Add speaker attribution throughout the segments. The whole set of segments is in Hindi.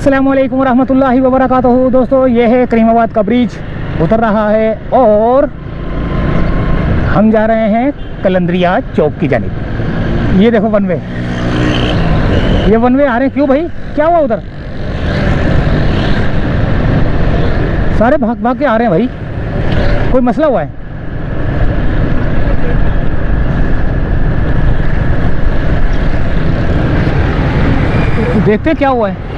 Speaker 1: अस्सलामुअलैकुम वरहमतुल्लाहि वबरकातुहू। दोस्तों, ये है करीमाबाद का ब्रिज उतर रहा है और हम जा रहे हैं कलंदरिया चौक की जानिब। ये देखो वन वे, ये वन वे आ रहे हैं। क्यों भाई, क्या हुआ उधर? सारे भाग भाग के आ रहे हैं भाई, कोई मसला हुआ है? देखते क्या हुआ है।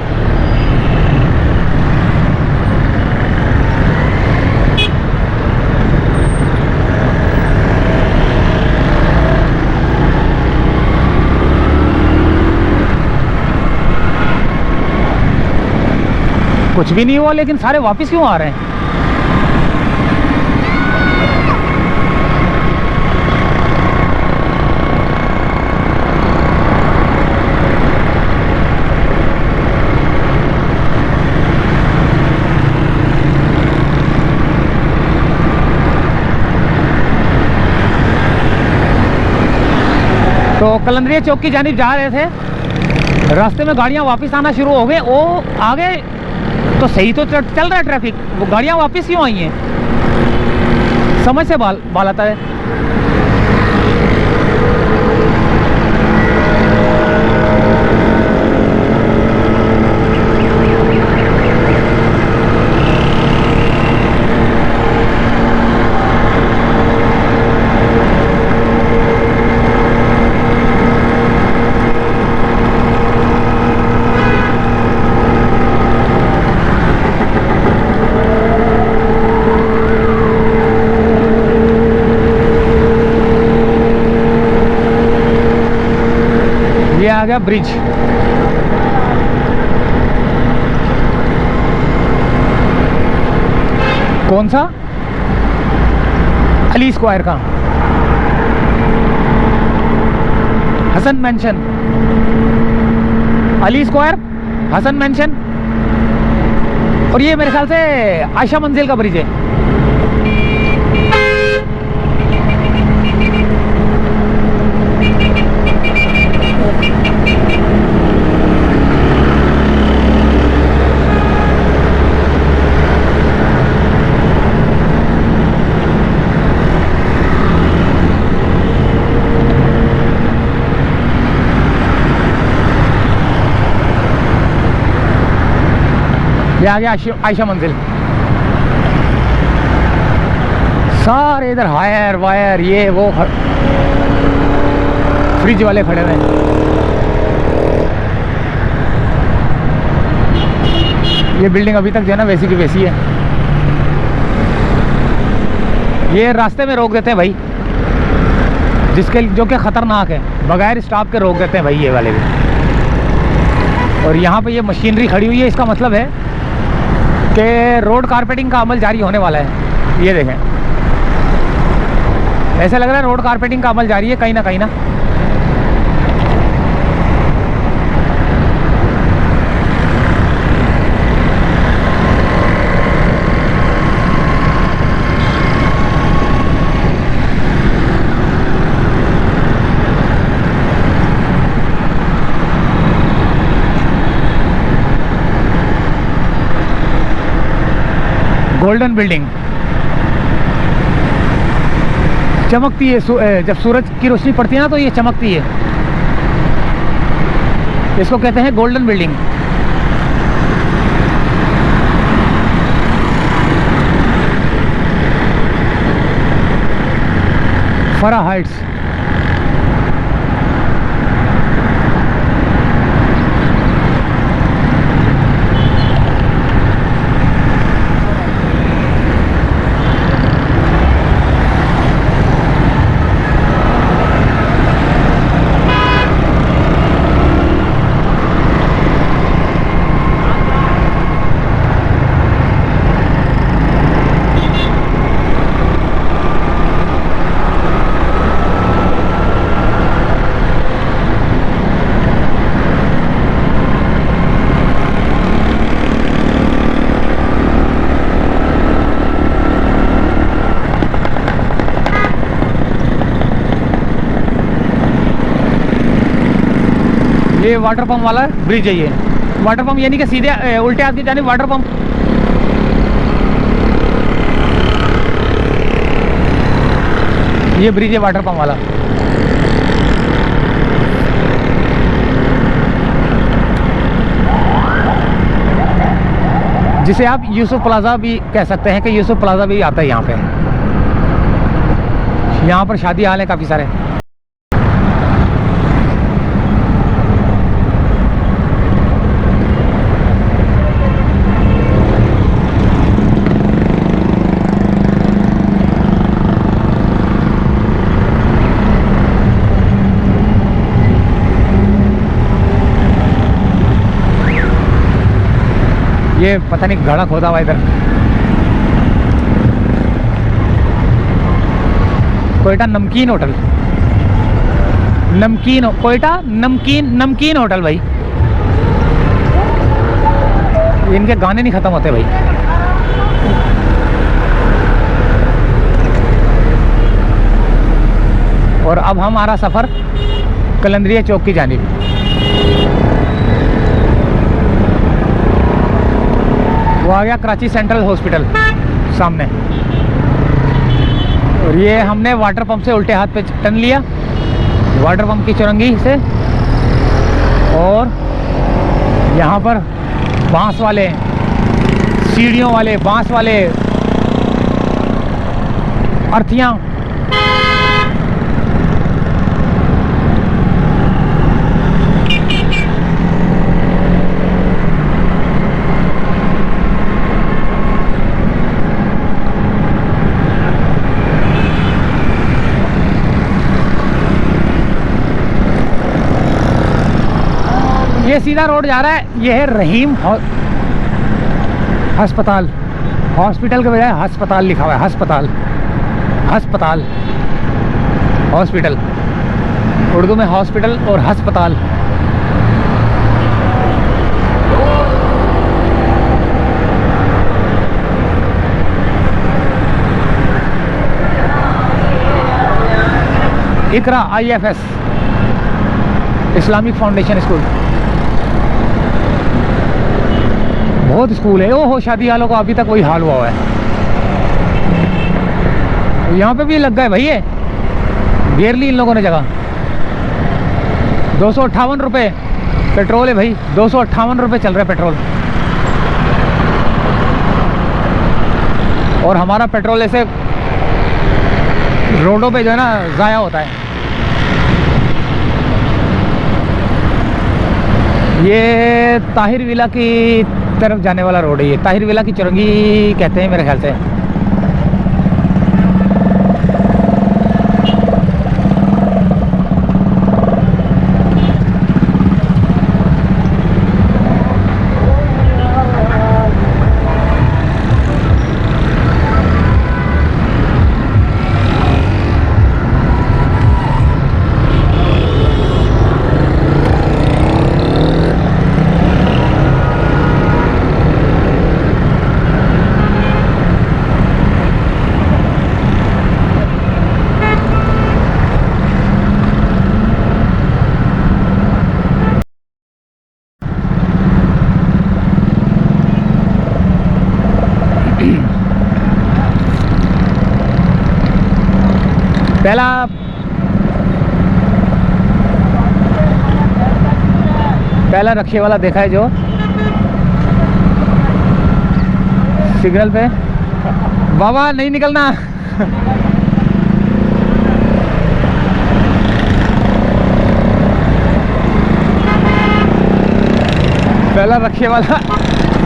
Speaker 1: कुछ भी नहीं हुआ, लेकिन सारे वापस क्यों आ रहे हैं? तो कलंदरिया चौक की जानिब जा रहे थे, रास्ते में गाड़ियां वापस आना शुरू हो गए। वो आगे तो सही तो चल रहा है ट्रैफिक, वो गाड़ियां वापस क्यों आई हैं? समझ से बाल आता है। आ गया ब्रिज। कौन सा? अली स्क्वायर का, Hasan mansion. Ali square, Hasan mansion, और ये मेरे ख्याल से आयशा मंजिल का ब्रिज है। ये आ गया आयशा मंजिल। सारे इधर हायर वायर ये वो फ्रिज वाले खड़े हुए हैं। ये बिल्डिंग अभी तक जो है ना वैसी की वैसी है। ये रास्ते में रोक देते हैं भाई, जिसके जो कि खतरनाक है, बगैर स्टॉप के रोक देते हैं भाई ये वाले भी। और यहाँ पे ये मशीनरी खड़ी हुई है, इसका मतलब है कि रोड कारपेटिंग का अमल जारी होने वाला है। ये देखें, ऐसे लग रहा है रोड कारपेटिंग का अमल जारी है कहीं ना। गोल्डन बिल्डिंग चमकती है, जब सूरज की रोशनी पड़ती है ना तो ये चमकती है। इसको कहते हैं गोल्डन बिल्डिंग। फरा हाइट्स। ये वाटर पंप वाला ब्रिज है ये। वाटर पंप यानी कि सीधे उल्टे हाथ की जानिब वाटर पंप। ये ब्रिज है वाटर पंप वाला। जिसे आप यूसुफ प्लाजा भी कह सकते हैं कि यूसुफ प्लाजा भी आता है यहाँ पे। यहाँ पर शादी हाल है काफ़ी सारे। ये पता नहीं घड़ा खोदा हुआ इधर। कोयटा नमकीन होटल, नमकीन कोयटा नमकीन होटल भाई। इनके गाने नहीं खत्म होते भाई। और अब हमारा सफ़र कलंदरिया चौक की जानिब। वो आ गया कराची सेंट्रल हॉस्पिटल सामने। और ये हमने वाटर पंप से उल्टे हाथ पे टर्न लिया, वाटर पंप की चुरंगी से। और यहाँ पर बांस वाले, सीढ़ियों वाले, बांस वाले अर्थियाँ। ये सीधा रोड जा रहा है। ये है रहीम अस्पताल। हॉस्पिटल के बजाय अस्पताल लिखा हुआ है। अस्पताल, अस्पताल, हॉस्पिटल। उर्दू में हॉस्पिटल और अस्पताल। इकरा IFS इस्लामिक फाउंडेशन स्कूल। बहुत स्कूल है। ओहो, शादी हालों का अभी तक वही हाल हुआ है। यहाँ पे भी लग गए भाई। ये घेर ली इन लोगों ने जगह। 258 रुपये पेट्रोल है भाई। 258 रुपये चल रहा है पेट्रोल। और हमारा पेट्रोल ऐसे रोडों पे जो है ना ज़ाया होता है। ये ताहिर विला की तरफ जाने वाला रोड है। ये ताहिर विला की चुरंगी कहते हैं मेरे ख्याल से। पहला रक्शे वाला देखा है जो सिग्नल पे। बाबा नहीं निकलना। पहला रक्शे वाला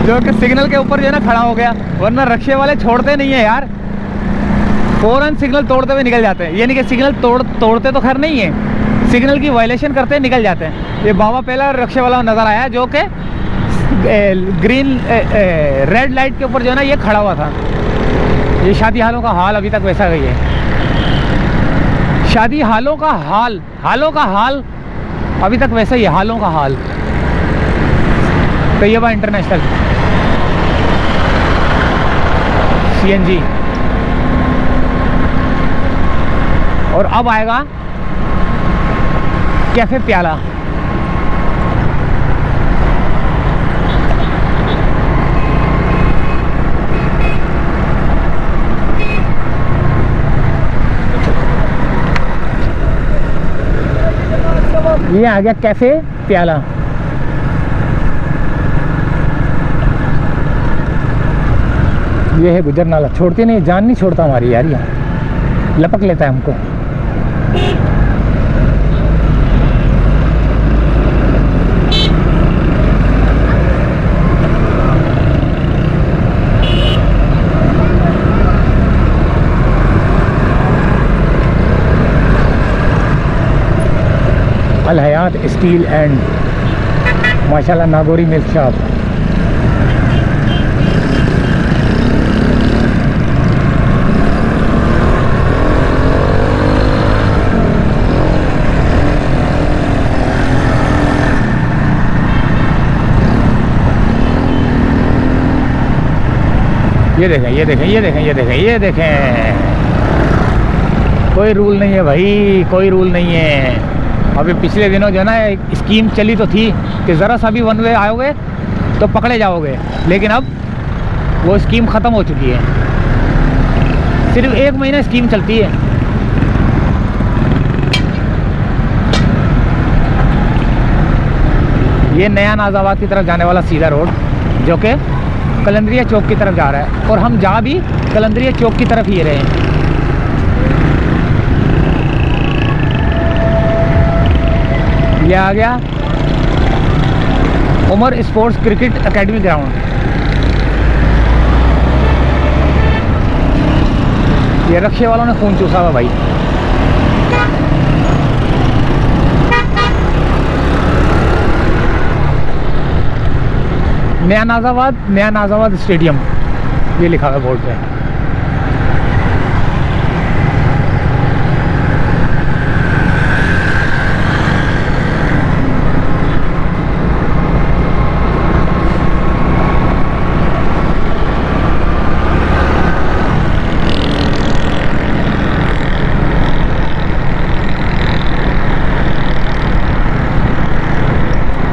Speaker 1: जो कि सिग्नल के ऊपर जो है ना खड़ा हो गया। वरना रक्शे वाले छोड़ते नहीं है यार, फौरन सिग्नल तोड़ते हुए निकल जाते हैं। यानी कि सिग्नल तोड़ते तो खैर नहीं है, सिग्नल की वायलेशन करते निकल जाते हैं। ये बाबा पहला रक्शे वाला नज़र आया जो कि ग्रीन रेड लाइट के ऊपर जो है ना ये खड़ा हुआ था। ये शादी हालों का हाल अभी तक वैसा ही है। शादी हालों का हाल अभी तक वैसा ही है। हालों का हाल। Taiba international CNG। और अब आएगा कैफे प्याला। ये आ गया कैफे प्याला। ये है गुजर नाला, छोड़ती नहीं, जान नहीं छोड़ता हमारी यार, ये लपक लेता है हमको। अल हयात स्टील एंड माशाल्लाह नागौरी मिल्क शॉप। ये देखें, ये देखें, ये देखें, ये देखें, ये देखें, कोई रूल नहीं है भाई, कोई रूल नहीं है। अभी पिछले दिनों जो है ना एक स्कीम चली तो थी कि ज़रा सा भी वन वे आओगे तो पकड़े जाओगे, लेकिन अब वो स्कीम ख़त्म हो चुकी है। सिर्फ 1 महीना स्कीम चलती है। ये नया नाज़ाबाद की तरफ जाने वाला सीधा रोड जो कि कलंदरिया चौक की तरफ जा रहा है, और हम जा भी कलंदरिया चौक की तरफ ही रहे हैं। ये आ गया Umar sports cricket academy ground. ये रक्षे वालों ने खून चूसा हुआ भाई। नया नाज़ाबाद स्टेडियम ये लिखा हुआ है बोर्ड पे।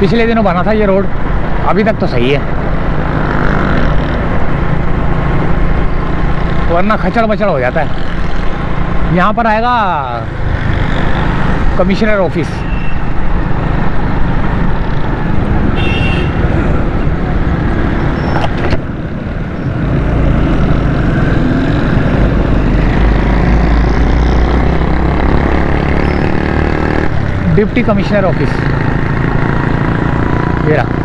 Speaker 1: पिछले दिनों बना था ये रोड, अभी तक तो सही है, वरना खचड़ बचड़ हो जाता है। यहाँ पर आएगा commissioner office. Deputy commissioner office ये रहा।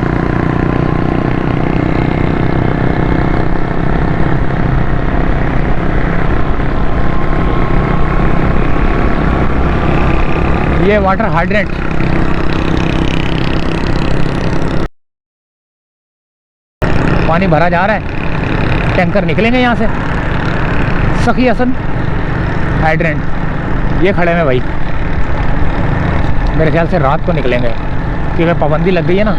Speaker 1: ये वाटर हाइड्रेंट, पानी भरा जा रहा है, टैंकर निकलेंगे यहाँ से। सखी हसन हाइड्रेंट ये खड़े हैं भाई, मेरे ख्याल से रात को निकलेंगे क्योंकि पाबंदी लग गई है ना।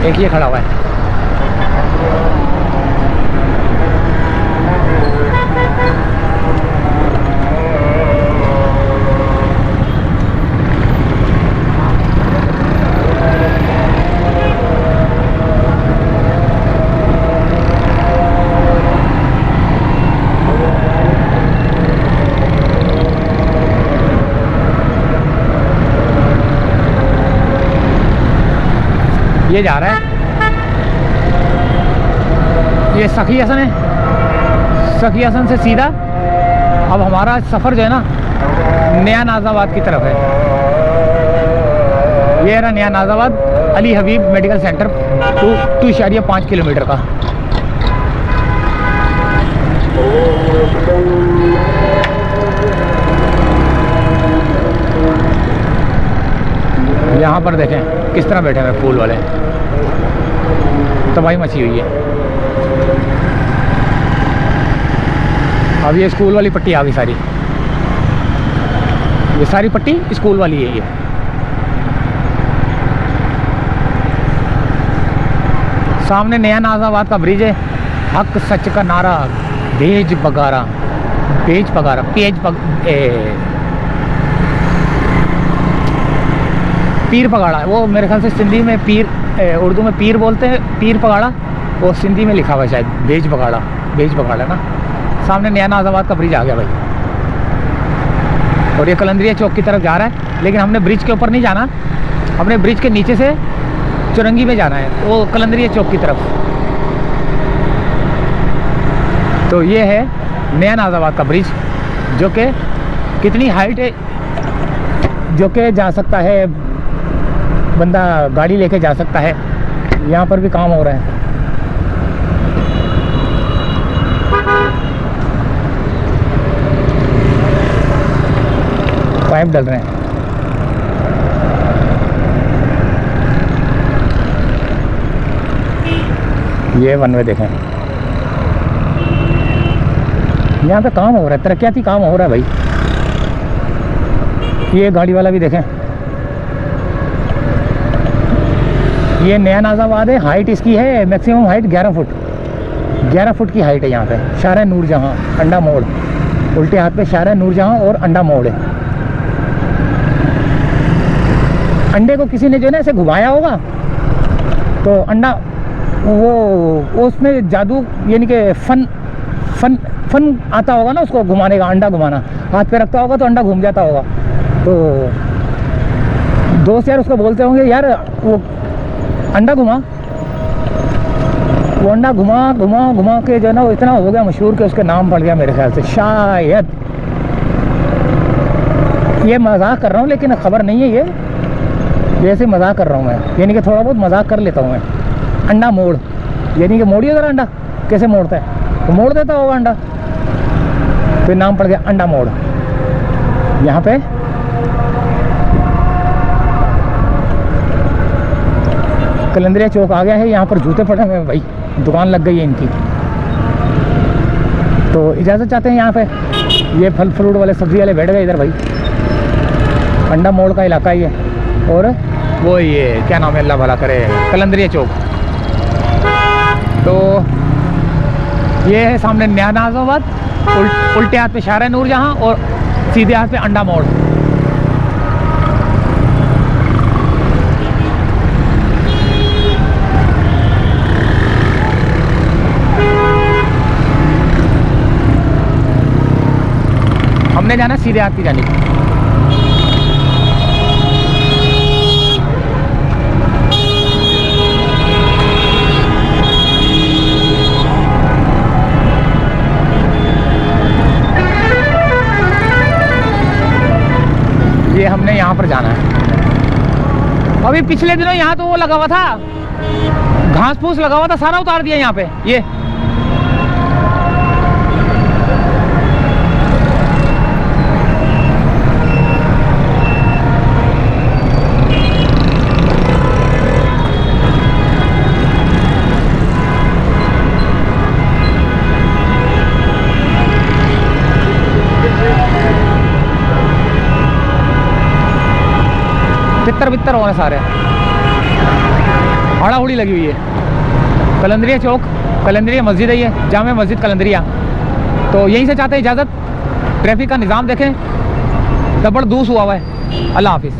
Speaker 1: एक ये खड़ा हुआ है। ये जा रहा है, ये सखी हसन है। सखी हसन से सीधा अब हमारा सफ़र जो है ना नया नाज़ाबाद की तरफ है। ये रहा नया नाज़ाबाद, अली हबीब मेडिकल सेंटर 2.5 किलोमीटर का। यहाँ पर देखें किस तरह बैठे हुए फूल वाले, तबाही मची हुई है। अब ये स्कूल वाली पट्टी आ गई सारी, ये सारी पट्टी स्कूल वाली है। ये सामने नया नाज़ाबाद का ब्रिज है। हक सच का नारा भेज बगारा। पेज पगारा, पीर पगाड़ा, वो मेरे ख्याल से सिंधी में पीर, उर्दू में पीर बोलते हैं, पीर पगाड़ा, वो सिंधी में लिखा हुआ है शायद बेज पगाड़ा ना। सामने नया नाजाबाद का ब्रिज आ गया भाई, और ये कलंदरिया चौक की तरफ जा रहा है, लेकिन हमने ब्रिज के ऊपर नहीं जाना, हमने ब्रिज के नीचे से चुरंगी में जाना है, वो कलंदरिया चौक की तरफ। तो ये है नया नाजाबाद का ब्रिज, जो कि कितनी हाइट है, जो कि जा सकता है बंदा, गाड़ी लेके जा सकता है। यहाँ पर भी काम हो रहा है, पाइप डल रहे हैं। ये वन वे देखें, यहाँ पे काम हो रहा है, तरक्याती काम हो रहा है भाई। ये गाड़ी वाला भी देखें, ये नया नाजाबाद है। हाइट इसकी है मैक्सिमम हाइट 11 फुट, 11 फुट की हाइट है यहाँ पे। शारा नूरजहां अंडा मोड़, उल्टे हाथ पे शारा नूरजहां और अंडा मोड़ है। अंडे को किसी ने जो है ना ऐसे घुमाया होगा, तो अंडा वो उसमें जादू यानी कि फन आता होगा ना उसको घुमाने का, अंडा घुमाना, हाथ पे रखता होगा तो अंडा घूम जाता होगा। तो दोस्त यार उसको बोलते होंगे, यार वो अंडा घुमा, वो अंडा घुमा के जो है ना वो इतना हो गया मशहूर कि उसके नाम पड़ गया मेरे ख्याल से शायद। ये मजाक कर रहा हूँ लेकिन खबर नहीं है, ये ऐसे मजाक कर रहा हूँ मैं, यानी कि थोड़ा बहुत मजाक कर लेता हूँ मैं। अंडा मोड़ यानी कि मोड़िए ज़रा, अंडा कैसे मोड़ता है, तो मोड़ देता होगा अंडा, तो नाम पड़ गया अंडा मोड़। यहाँ पे कलंदरिया चौक आ गया है, यहाँ पर जूते पड़े हुए हैं भाई, दुकान लग गई है इनकी। तो इजाज़त चाहते हैं यहाँ पे, ये फल फ्रूट वाले सब्जी वाले बैठ गए इधर भाई, अंडा मोड़ का इलाका ही है। और वो ये क्या नाम है, अल्लाह भला करे, कलंदरिया चौक। तो ये है सामने नया नाजाबाद, उल्टे हाथ पे शारा नूरजहां और सीधे हाथ पे अंडा मोड़। हमने जाना सीधे हाथ की जानिब। ये हमने यहाँ पर जाना है। अभी पिछले दिनों यहाँ तो वो लगा हुआ था, घास फूस लगा हुआ था, सारा उतार दिया यहाँ पे। ये तितर बितर हो रहे सारे, हाड़ा-हुड़ी लगी हुई है। कलंदरिया चौक, कलंदरिया मस्जिद है ये, जामे मस्जिद कलंदरिया। तो यहीं से चाहते हैं इजाज़त, ट्रैफिक का निज़ाम देखें, जबरदस्त हुआ है। अल्लाह हाफिज़।